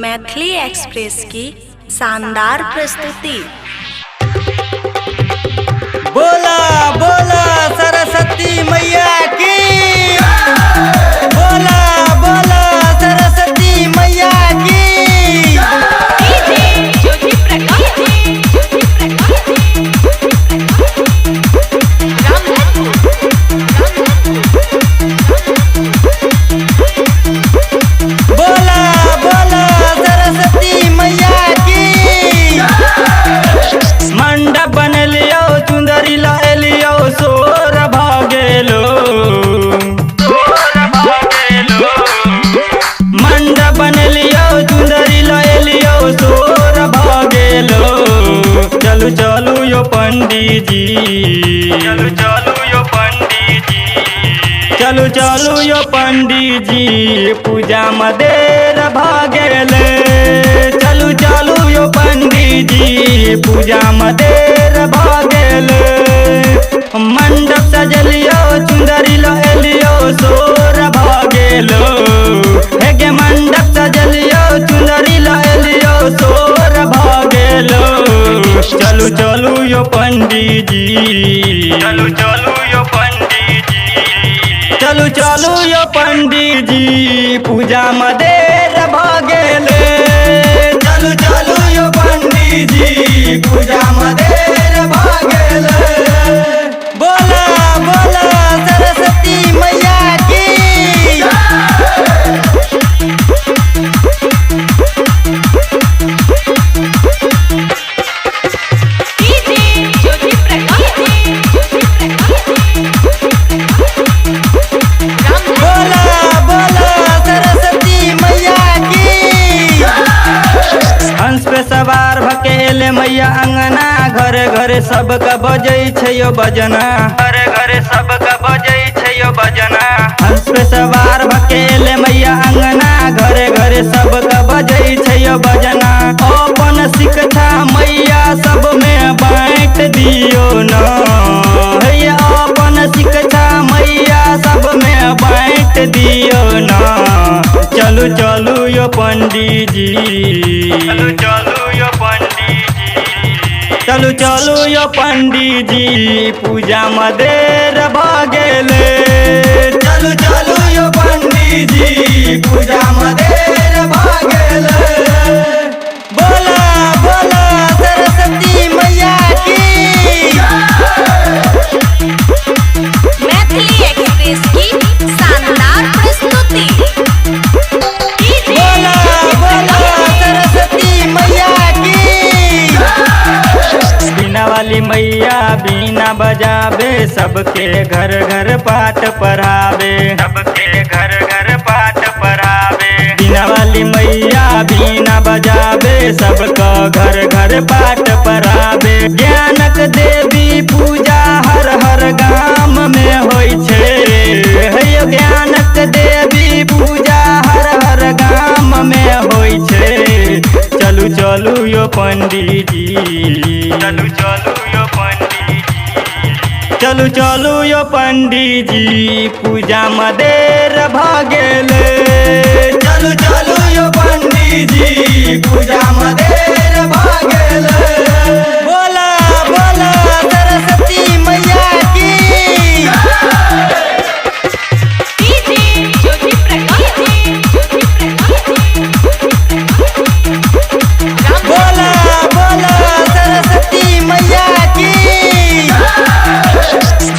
Maithili express की शानदार प्रस्तुति। बोला बोला सरस्वती मैया की। बोला बोला सरस्वती मैया की। बोला बोला सरस्वती मैया की। मंडप बनलियो चुंदरी लालियो सोर भागेलो। मंडप बनलियो चुंदरी लालियो सोर भागेलो। चलू चलू यो पंडित जी, चलू चलू यो पंडित जी, चलू चलू यो पंडित जी, पूजा में देर भागेले। चलू चलू यो पंडित जी, पूजा में देर भागेले। मंडप सजलियो चुंदरी लालियो सोर भागेलो। हेगे मंडप सजलियो चुंदरी लालियो सोर भागेलो। चलू चलू यो पंडित जी, चलू चलू यो पंडित जी, चलू चलू यो पंडित जी, पूजा में देर भागेले। चलू चलू यो पंडित जी, पूजा में देर भागेले। बोला बोला सरस्वती मैया की। बोला बोला सरस्वती मैया की। हंस पे सवार भकेले मैया अंगना, घरे घरे सबका बजै छै यो बजना, घरे घरे सबका बजै छै यो बजना। हंस पे सवार भकेले मैया अंगना, घरे घरे सबका बजै छै यो बजना। अपन शिक्षा मैया सब में बांट दियो न, हे अपन शिक्षा मैया सब में बांट दियो न। चलू चलू यो पंडित जी, चलू चलू यो पंडित जी, चलू चलू यो पंडित जी, पूजा में देर भागेले। चलू चलू यो पंडित जी, पूजा में देर भागेले। बोला बोला सरस्वती मैया की। मैथिली एक्सप्रेस की शानदार प्रस्तुति। बोला बोला सरस्वती मैया की। बीना वाली मैया बीना बजावे, सबके घर घर पाठ पढ़ावे, सबके घर घर पाठ पढ़ावे। बीना वाली मैया बीना बजावे, सबका घर घर पाठ पढ़ावे। ज्ञानक देवी पूजा हर हर गाम में होय छे। हे ज्ञानक देवी पूजा हर हर गाम में होय छे। चलू चलू यो पंडित जी, चलू चलू यो पंडित जी, चलू चलू यो पंडित जी, पूजा में देर भागेले। चलू चलू यो पंडित जी, पूजा में देर भागेले। बोला बोला सरस्वती मैया की। बोला बोला सरस्वती मैया की।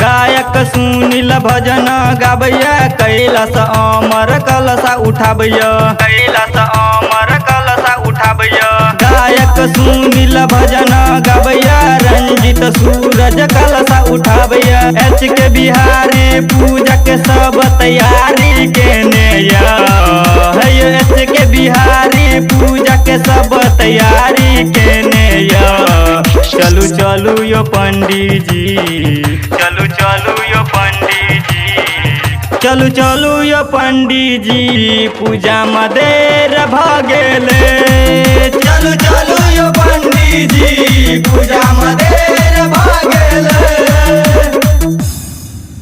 गायक सुनील भजन गाबैया, कैलाश अमर कलशा उठाबैया, कैलाश अमर कलशा उठाबैया। गायक सुनील भजन गाबैया, रंजित सूरज कलशा उठाबैया। एच के बिहारी पूजा के सब तैयारी केने या, एच के बिहारी पूजा के सब तैयारी केने या। चलू चलू यो पंडित जी, चलू चलू यो पंडित जी, चलू चलू यो पंडित जी, पूजा में देर भागेले। चलू चलू यो पंडित जी, पूजा में देर भागेले।